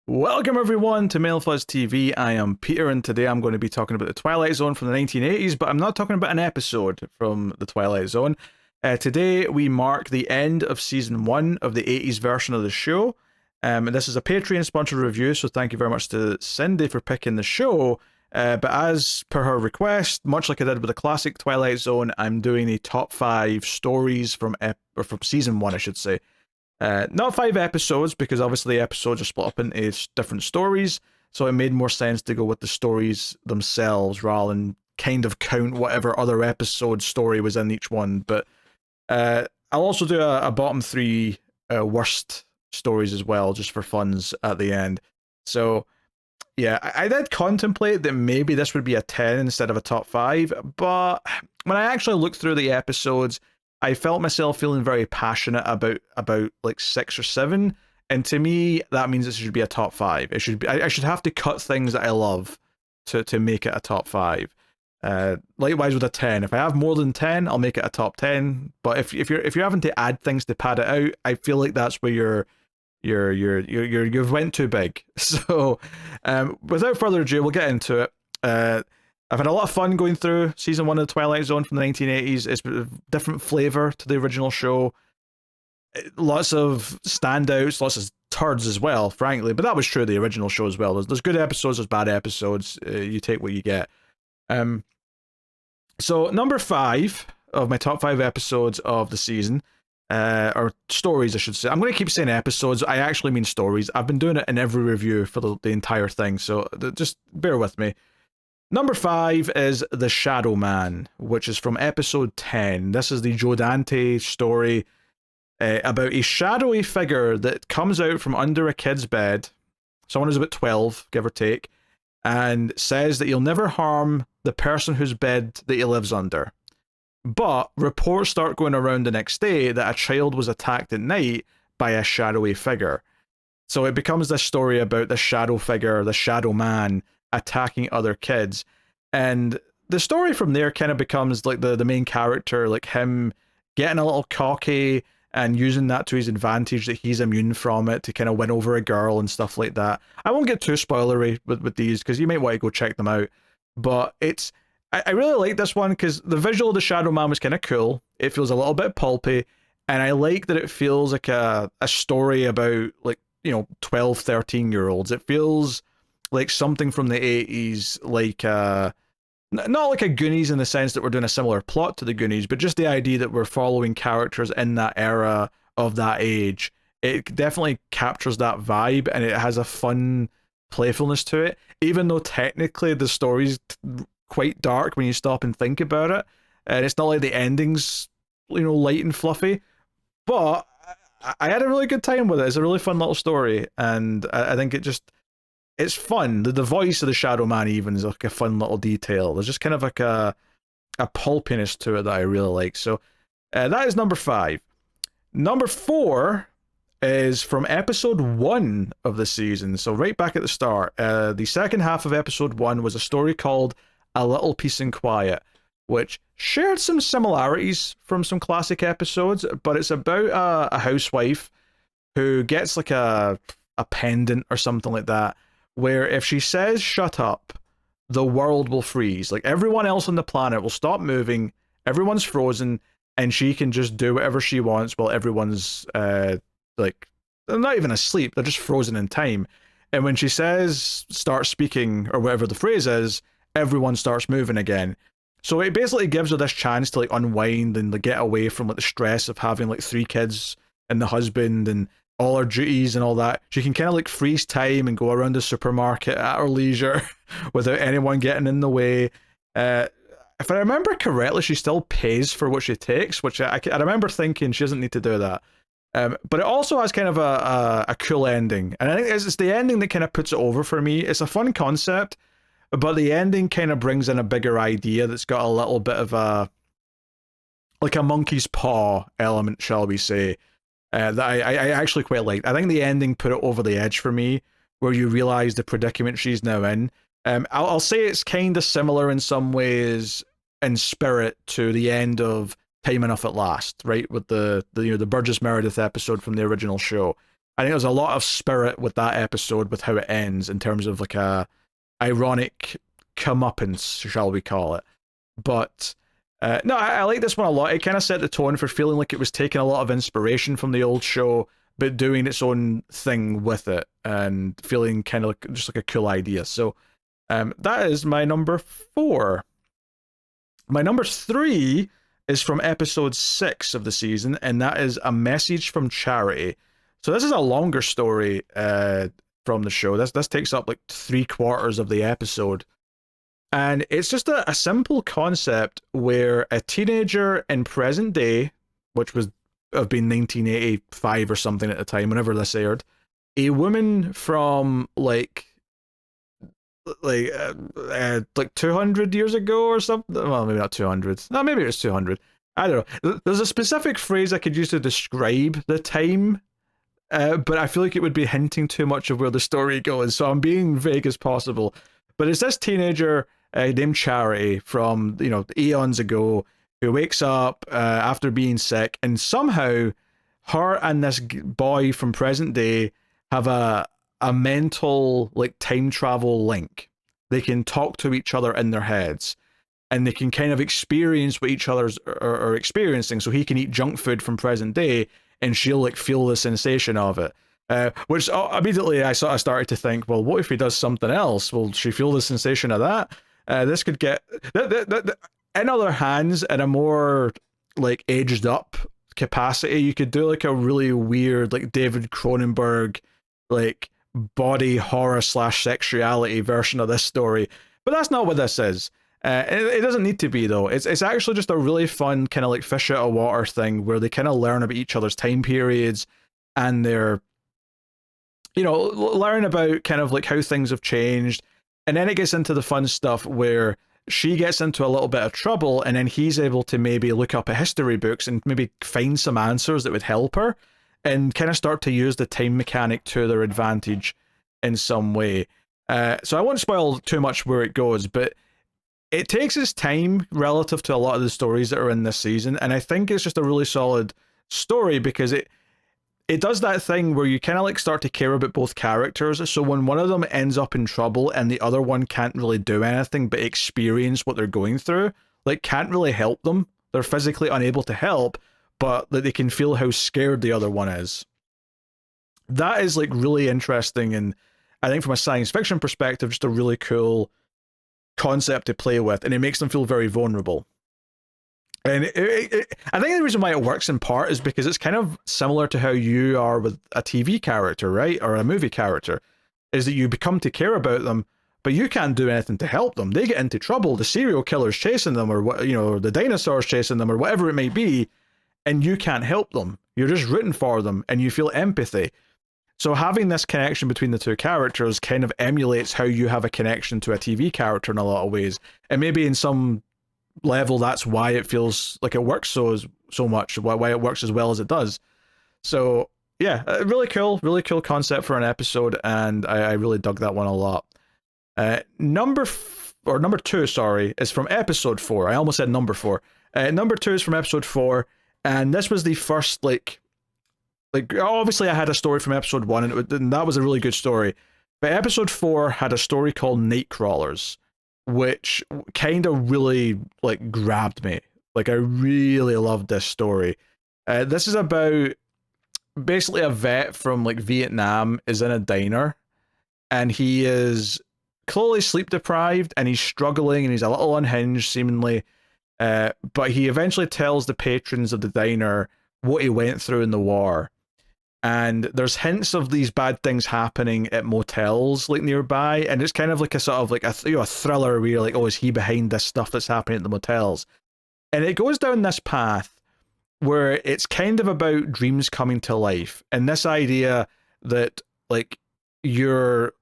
Welcome everyone to Mail Fuzz TV. I am Peter, and today I'm going to be talking about the Twilight Zone from the 1980s, but I'm not talking about an episode from the Twilight Zone. Today we mark the end of season 1 of the 80s version of the show. And this is a Patreon sponsored review, so thank you very much to Cindy for picking the show. But as per her request, much like I did with the classic Twilight Zone, I'm doing the top 5 stories from season 1, I should say. Not 5 episodes, because obviously the episodes are split up into different stories, so it made more sense to go with the stories themselves rather than kind of count whatever other episode story was in each one. But I'll also do a bottom 3 worst stories as well, just for funs at the end. So yeah, I did contemplate that maybe this would be a 10 instead of a top 5, but when I actually looked through the episodes, I felt myself feeling very passionate about like 6 or 7, and to me that means it should be a top 5. It should be, I should have to cut things that I love to make it a top 5. Likewise with a 10. If I have more than 10, I'll make it a top 10. But if you're having to add things to pad it out, I feel like that's where you've went too big. So without further ado, we'll get into it. I've had a lot of fun going through season 1 of the Twilight Zone from the 1980s. It's a different flavour to the original show. Lots of standouts, lots of turds as well, frankly. But that was true of the original show as well. There's good episodes, there's bad episodes. You take what you get. So number 5 of my top 5 episodes of the season, or stories I should say. I'm going to keep saying episodes. I actually mean stories. I've been doing it in every review for the entire thing, so just bear with me. Number 5 is The Shadow Man, which is from episode 10. This is the Joe Dante story about a shadowy figure that comes out from under a kid's bed, someone who's about 12, give or take, and says that he'll never harm the person whose bed that he lives under. But reports start going around the next day that a child was attacked at night by a shadowy figure. So it becomes this story about the shadow figure, the shadow man, attacking other kids, and the story from there kind of becomes like the main character, like him getting a little cocky and using that to his advantage, that he's immune from it, to kind of win over a girl and stuff like that. I won't get too spoilery with these, because you might want to go check them out, but I really like this one because the visual of the Shadow Man was kind of cool. It feels a little bit pulpy, and I like that it feels like a story about, like, 12, 13-year-olds. It feels like something from the 80s, like not like a Goonies in the sense that we're doing a similar plot to the Goonies, but just the idea that we're following characters in that era of that age. It definitely captures that vibe, and it has a fun playfulness to it, even though technically the story's quite dark when you stop and think about it, and it's not like the ending's light and fluffy, but I had a really good time with it. It's a really fun little story, and I think it's fun. The voice of the Shadow Man even is like a fun little detail. There's just kind of like a pulpiness to it that I really like. So that is number 5. Number 4 is from episode 1 of the season. So right back at the start, the second half of episode 1 was a story called A Little Peace and Quiet, which shared some similarities from some classic episodes, but it's about a housewife who gets like a pendant or something like that, where if she says shut up, the world will freeze. Like, everyone else on the planet will stop moving, everyone's frozen, and she can just do whatever she wants while everyone's like, they're not even asleep, they're just frozen in time. And when she says start speaking, or whatever the phrase is, everyone starts moving again. So it basically gives her this chance to like unwind and like get away from like the stress of having like 3 kids and the husband and all her duties and all that. She can kind of like freeze time and go around the supermarket at her leisure without anyone getting in the way. If I remember correctly, she still pays for what she takes, which I remember thinking she doesn't need to do that. But it also has kind of a cool ending, and I think it's the ending that kind of puts it over for me. It's a fun concept, but the ending kind of brings in a bigger idea that's got a little bit of a monkey's paw element, shall we say, that I actually quite liked. I think the ending put it over the edge for me, where you realise the predicament she's now in. I'll say it's kind of similar in some ways in spirit to the end of Time Enough at Last, right? With the Burgess Meredith episode from the original show. I think there's a lot of spirit with that episode, with how it ends, in terms of like a ironic comeuppance, shall we call it. But no, I like this one a lot. It kind of set the tone for feeling like it was taking a lot of inspiration from the old show, but doing its own thing with it, and feeling kind of like just like a cool idea. So that is my number 4. My number 3 is from episode 6 of the season, and that is A Message from Charity. So this is a longer story from the show. This takes up like 3/4 of the episode. And it's just a simple concept where a teenager in present day, which was have been 1985 or something at the time, whenever this aired, a woman from like 200 years ago or something. Well, maybe not 200. No, maybe it's 200. I don't know. There's a specific phrase I could use to describe the time, but I feel like it would be hinting too much of where the story goes, so I'm being vague as possible. But it's this teenager named Charity from, eons ago, who wakes up after being sick, and somehow her and this boy from present day have a mental like time travel link. They can talk to each other in their heads, and they can kind of experience what each other's are experiencing. So he can eat junk food from present day, and she'll like feel the sensation of it. Which immediately I sort of started to think, well, what if he does something else? Will she feel the sensation of that? This could get in other hands, in a more like aged up capacity, you could do like a really weird like David Cronenberg like body horror / sexuality version of this story, but that's not what this is. It doesn't need to be though. It's actually just a really fun kind of like fish out of water thing where they kind of learn about each other's time periods, and they're learn about kind of like how things have changed. And then it gets into the fun stuff where she gets into a little bit of trouble, and then he's able to maybe look up at history books and maybe find some answers that would help her, and kind of start to use the time mechanic to their advantage in some way. So I won't spoil too much where it goes, but it takes its time relative to a lot of the stories that are in this season, and I think it's just a really solid story because it does that thing where you kind of like start to care about both characters. So when one of them ends up in trouble and the other one can't really do anything but experience what they're going through, like can't really help them. They're physically unable to help, but that they can feel how scared the other one is. That is like really interesting, and I think from a science fiction perspective, just a really cool concept to play with, and it makes them feel very vulnerable. And I think the reason why it works in part is because it's kind of similar to how you are with a TV character, right? Or a movie character, is that you become to care about them, but you can't do anything to help them. They get into trouble, the serial killer's chasing them, or what, the dinosaurs chasing them, or whatever it may be, and you can't help them. You're just rooting for them, and you feel empathy. So having this connection between the two characters kind of emulates how you have a connection to a TV character in a lot of ways. And maybe in some level that's why it feels like it works so much, why it works as well as it does. So yeah, really cool concept for an episode, and I really dug that one a lot. Number 2, sorry, is from episode 4. I almost said number 4. Number 2 is from episode 4, and this was the first like obviously I had a story from episode 1, and that was a really good story, but episode 4 had a story called Nightcrawlers, which kind of really like grabbed me. Like I really loved this story. This is about basically a vet from like Vietnam is in a diner, and he is clearly sleep deprived, and he's struggling, and he's a little unhinged seemingly, but he eventually tells the patrons of the diner what he went through in the war. And there's hints of these bad things happening at motels like nearby, and it's kind of like a sort of like a thriller where you're like, oh, is he behind this stuff that's happening at the motels? And it goes down this path where it's kind of about dreams coming to life, and this idea that like your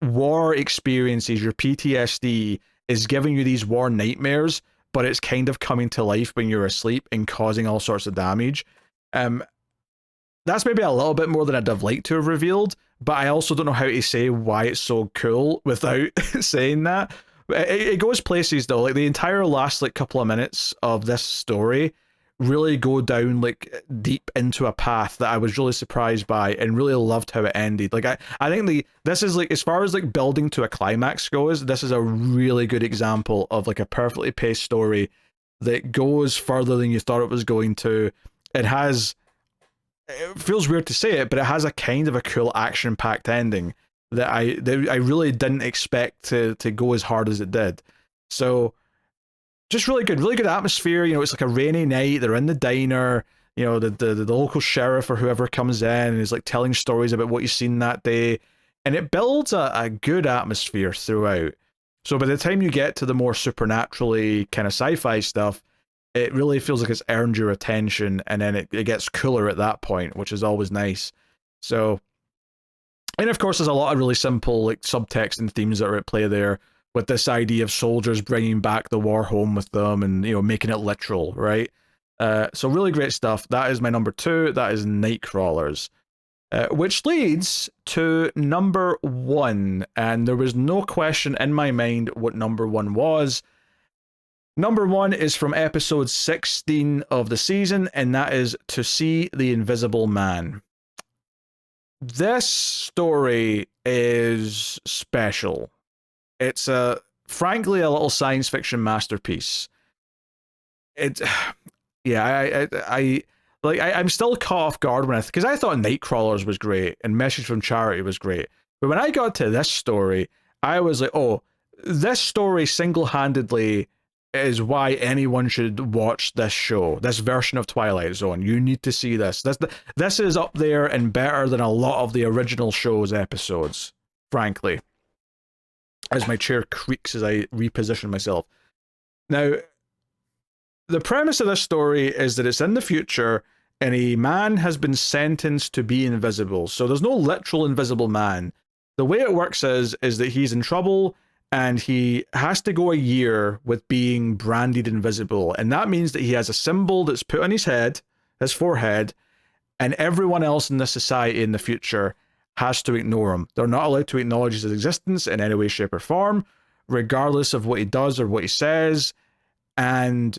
war experiences, your PTSD is giving you these war nightmares, but it's kind of coming to life when you're asleep and causing all sorts of damage. That's maybe a little bit more than I'd have liked to have revealed, but I also don't know how to say why it's so cool without saying that. It goes places though. Like the entire last like couple of minutes of this story really go down like deep into a path that I was really surprised by and really loved how it ended. Like I think this is like, as far as like building to a climax goes, this is a really good example of like a perfectly paced story that goes further than you thought it was going to. It feels weird to say it, but it has a kind of a cool action packed ending that I really didn't expect to go as hard as it did. So just really good atmosphere. You know, it's like a rainy night. They're in the diner. You know, the local sheriff or whoever comes in and is like telling stories about what you've seen that day, and it builds a good atmosphere throughout. So by the time you get to the more supernaturally kind of sci-fi stuff, it really feels like it's earned your attention, and then it gets cooler at that point, which is always nice. So, and of course, there's a lot of really simple like subtext and themes that are at play there, with this idea of soldiers bringing back the war home with them, and you know, making it literal, right? So really great stuff. That is my number 2. That is Nightcrawlers, which leads to number 1, and there was no question in my mind what number 1 was. Number 1 is from episode 16 of the season, and that is To See the Invisible Man. This story is special. It's frankly a little science fiction masterpiece. Yeah, I'm still caught off guard because I thought Nightcrawlers was great and Message from Charity was great, but when I got to this story, I was like, oh, this story single-handedly is why anyone should watch this show, this version of Twilight Zone. You need to see this. This is up there and better than a lot of the original show's episodes, frankly. As my chair creaks as I reposition myself. Now, the premise of this story is that it's in the future and a man has been sentenced to be invisible. So there's no literal invisible man. The way it works is that he's in trouble and he has to go a year with being branded invisible. And that means that he has a symbol that's put on his head, his forehead, and everyone else in the society in the future has to ignore him. They're not allowed to acknowledge his existence in any way, shape, or form, regardless of what he does or what he says. And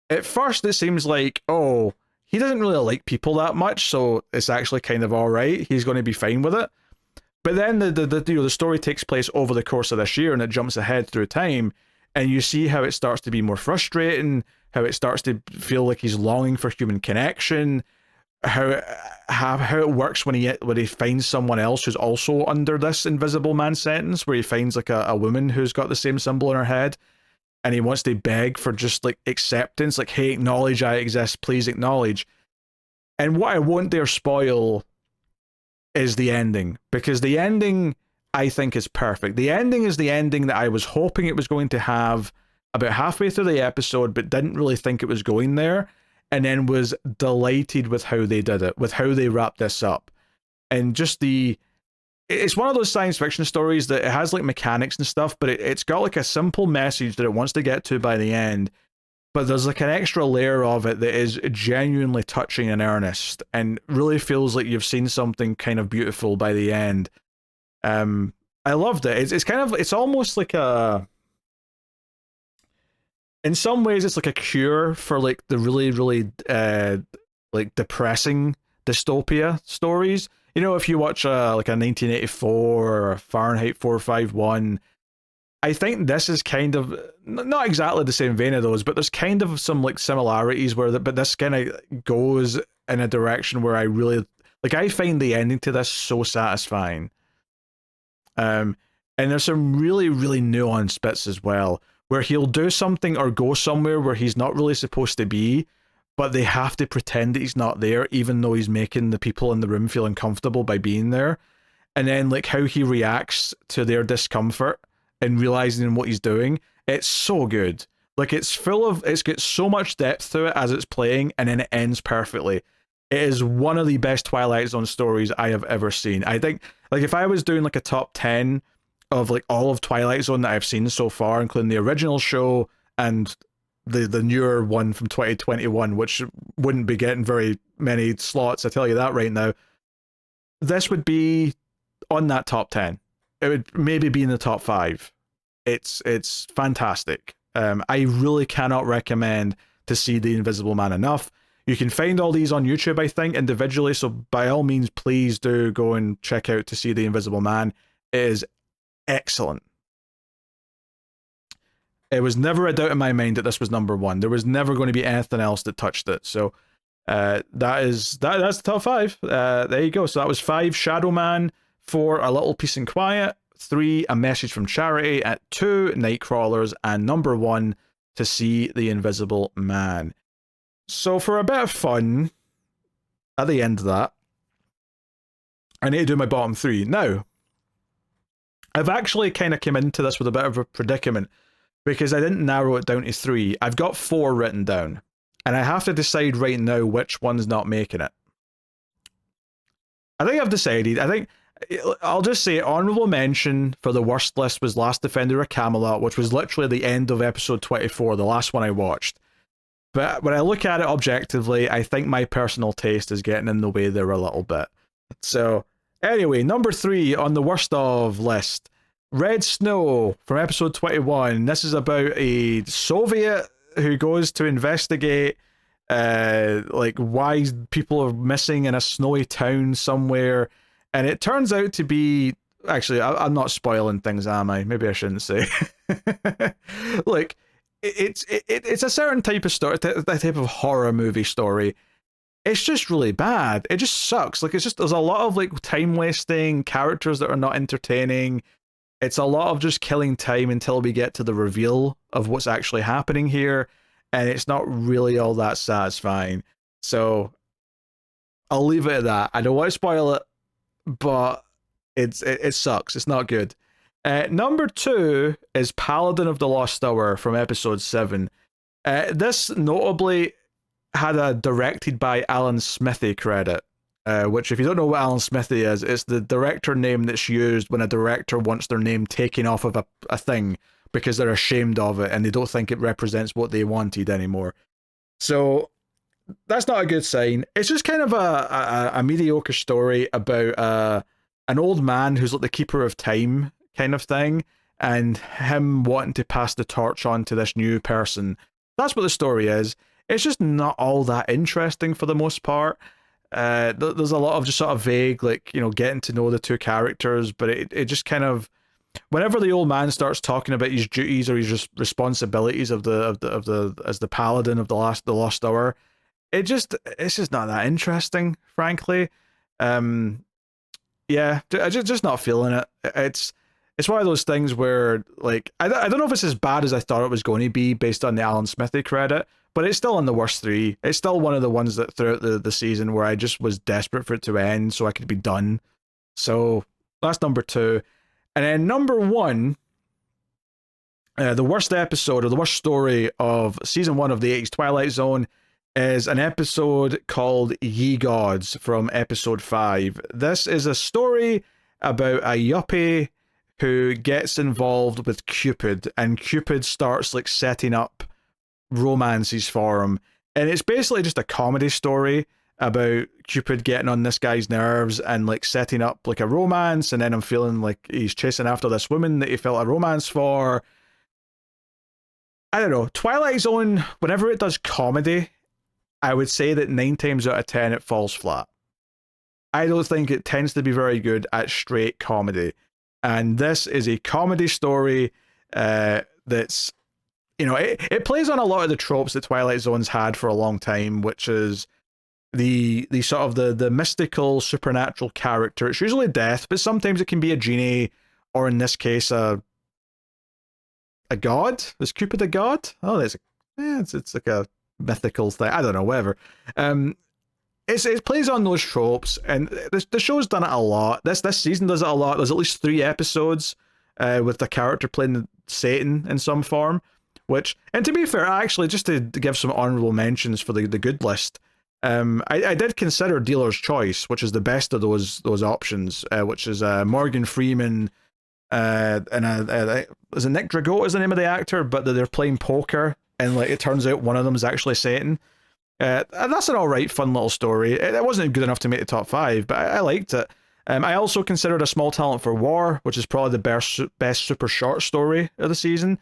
at first it seems like, oh, he doesn't really like people that much, so it's actually kind of all right. He's going to be fine with it. But then the story takes place over the course of this year, and it jumps ahead through time, and you see how it starts to be more frustrating, how it starts to feel like he's longing for human connection, how it works when he finds someone else who's also under this invisible man sentence, where he finds like a woman who's got the same symbol in her head, and he wants to beg for just like acceptance, like, hey, acknowledge I exist, please acknowledge. And what I won't dare spoil is the ending, because the ending I think is perfect. The ending is the ending that I was hoping it was going to have about halfway through the episode, but didn't really think it was going there, and then was delighted with how they did it, with how they wrapped this up. And just it's one of those science fiction stories that it has like mechanics and stuff, but it's got like a simple message that it wants to get to by the end, but there's like an extra layer of it that is genuinely touching and earnest, and really feels like you've seen something kind of beautiful by the end. I loved it. It's almost like in some ways it's like a cure for like the really, really like depressing dystopia stories. You know, if you watch like a 1984 or a Fahrenheit 451, I think this is kind of not exactly the same vein of those, but there's kind of some like similarities but this kind of goes in a direction where I really like. I find the ending to this so satisfying. And there's some really, really nuanced bits as well, where he'll do something or go somewhere where he's not really supposed to be, but they have to pretend that he's not there, even though he's making the people in the room feel uncomfortable by being there. And then like how he reacts to their discomfort and realizing what he's doing, it's so good. Like it's got so much depth to it as it's playing, and then it ends perfectly. It is one of the best Twilight Zone stories I have ever seen. I think, like, if I was doing like a top 10 of like all of Twilight Zone that I've seen so far, including the original show and the newer one from 2021, which wouldn't be getting very many slots, I tell you that right now, this would be on that top 10. It would maybe be in the top 5. It's fantastic. I really cannot recommend to see The Invisible Man enough. You can find all these on YouTube, I think, individually, so by all means, please do go and check out To See the Invisible Man. It is excellent. It was never a doubt in my mind that this was number one. There was never going to be anything else that touched it. So that's the top 5. There you go. So that was 5, Shadow Man; 4, A Little Peace and Quiet; 3, A Message from Charity; at 2, Nightcrawlers; and number 1, To See the Invisible Man. So for a bit of fun, at the end of that, I need to do my bottom 3. Now, I've actually kind of came into this with a bit of a predicament, because I didn't narrow it down to 3. I've got 4 written down, and I have to decide right now which one's not making it. I think I've decided. I think I'll just say honorable mention for the worst list was Last Defender of Camelot, which was literally the end of episode 24, the last one I watched. But when I look at it objectively, I think my personal taste is getting in the way there a little bit. So anyway, number 3 on the worst of list, Red Snow from episode 21. This is about a Soviet who goes to investigate like why people are missing in a snowy town somewhere, and it turns out to be, actually, I'm not spoiling things, am I? Maybe I shouldn't say. Like, it's a certain type of story, that type of horror movie story. It's just really bad. It just sucks. Like, it's just, there's a lot of like time wasting, characters that are not entertaining. It's a lot of just killing time until we get to the reveal of what's actually happening here, and it's not really all that satisfying. So I'll leave it at that. I don't want to spoil it, but it sucks. It's not good. Number 2 is Paladin of the Lost Hour from episode 7. This notably had a directed by Alan Smithy credit. Which, if you don't know what Alan Smithy is, it's the director name that's used when a director wants their name taken off of a thing because they're ashamed of it and they don't think it represents what they wanted anymore. So that's not a good sign. It's just kind of a mediocre story about an old man who's like the keeper of time kind of thing, and him wanting to pass the torch on to this new person. That's what the story is. It's just not all that interesting for the most part. There's a lot of just sort of vague, like, you know, getting to know the two characters, but it just kind of, whenever the old man starts talking about his duties or his responsibilities of the as the paladin of the Lost Hour, it's just not that interesting, frankly. Yeah, just not feeling it. It's one of those things where, like, I don't know if it's as bad as I thought it was going to be based on the Alan Smithy credit, but it's still in the worst 3. It's still one of the ones that throughout the season where I just was desperate for it to end so I could be done. So that's number 2. And then number 1, the worst episode or the worst story of season 1 of the 80s Twilight Zone is an episode called Ye Gods from episode 5. This is a story about a yuppie who gets involved with Cupid, and Cupid starts like setting up romances for him, and it's basically just a comedy story about Cupid getting on this guy's nerves and like setting up like a romance, and then I'm feeling like he's chasing after this woman that he felt a romance for. I don't know, Twilight Zone, whenever it does comedy, I would say that 9 times out of 10 it falls flat. I don't think it tends to be very good at straight comedy, and this is a comedy story that's, you know, it plays on a lot of the tropes that Twilight Zone's had for a long time, which is the sort of the mystical supernatural character. It's usually death, but sometimes it can be a genie, or in this case a god. Is Cupid a god? Oh, it's like a mythical thing. I don't know, whatever. It plays on those tropes, and the show's done it a lot. This season does it a lot. There's at least 3 episodes with the character playing Satan in some form. Which, and to be fair, actually, just to give some honorable mentions for the good list, I did consider Dealer's Choice, which is the best of those options, which is Morgan Freeman, and is it Nick Drago is the name of the actor, but they're playing poker, and like it turns out one of them is actually Satan. And that's an alright, fun little story. It wasn't good enough to make the top 5, but I liked it. I also considered A Small Talent for War, which is probably the best super short story of the season.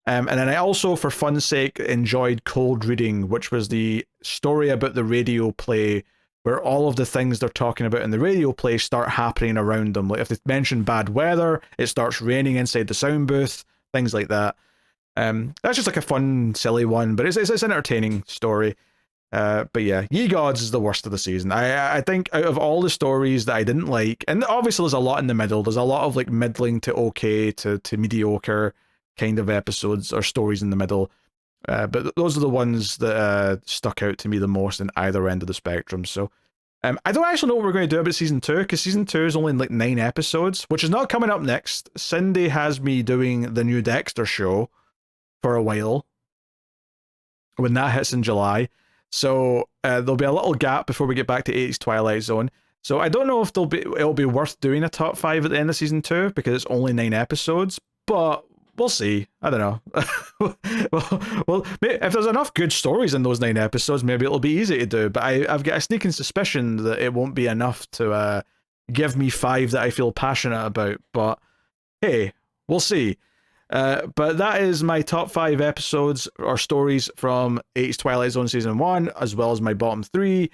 And then I also, for fun's sake, enjoyed Cold Reading, which was the story about the radio play where all of the things they're talking about in the radio play start happening around them. Like if they mention bad weather, it starts raining inside the sound booth, things like that. That's just like a fun, silly one, but it's an entertaining story. But yeah, Ye Gods is the worst of the season. I think out of all the stories that I didn't like, and obviously there's a lot in the middle, there's a lot of like middling to okay to mediocre kind of episodes or stories in the middle. But those are the ones that stuck out to me the most in either end of the spectrum. So I don't actually know what we're going to do about season 2, because season 2 is only like 9 episodes, which is not coming up next. Cindy has me doing the new Dexter show for a while when that hits in July. So there'll be a little gap before we get back to 80s Twilight Zone. So I don't know if it'll be worth doing a top 5 at the end of season 2, because it's only 9 episodes, but we'll see. I don't know. well, if there's enough good stories in those 9 episodes, maybe it'll be easy to do. But I've got a sneaking suspicion that it won't be enough to give me 5 that I feel passionate about. But hey, we'll see. But that is my top 5 episodes or stories from 80s Twilight Zone Season 1, as well as my bottom 3.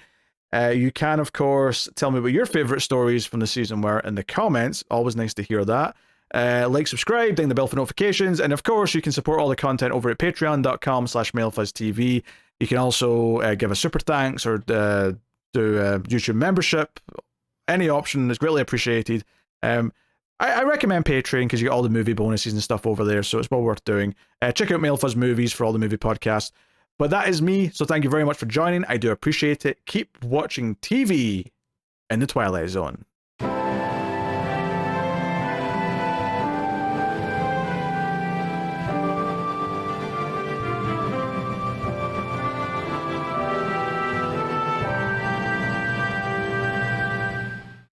You can, of course, tell me what your favourite stories from the season were in the comments. Always nice to hear that. Like, subscribe, ding the bell for notifications, and of course you can support all the content over at patreon.com/MailFuzzTV. You can also give a super thanks or do a YouTube membership. Any option is greatly appreciated. I recommend Patreon because you get all the movie bonuses and stuff over there, so it's well worth doing. Check out MailFuzz Movies for all the movie podcasts. But that is me, so thank you very much for joining. I do appreciate it. Keep watching TV in the Twilight Zone.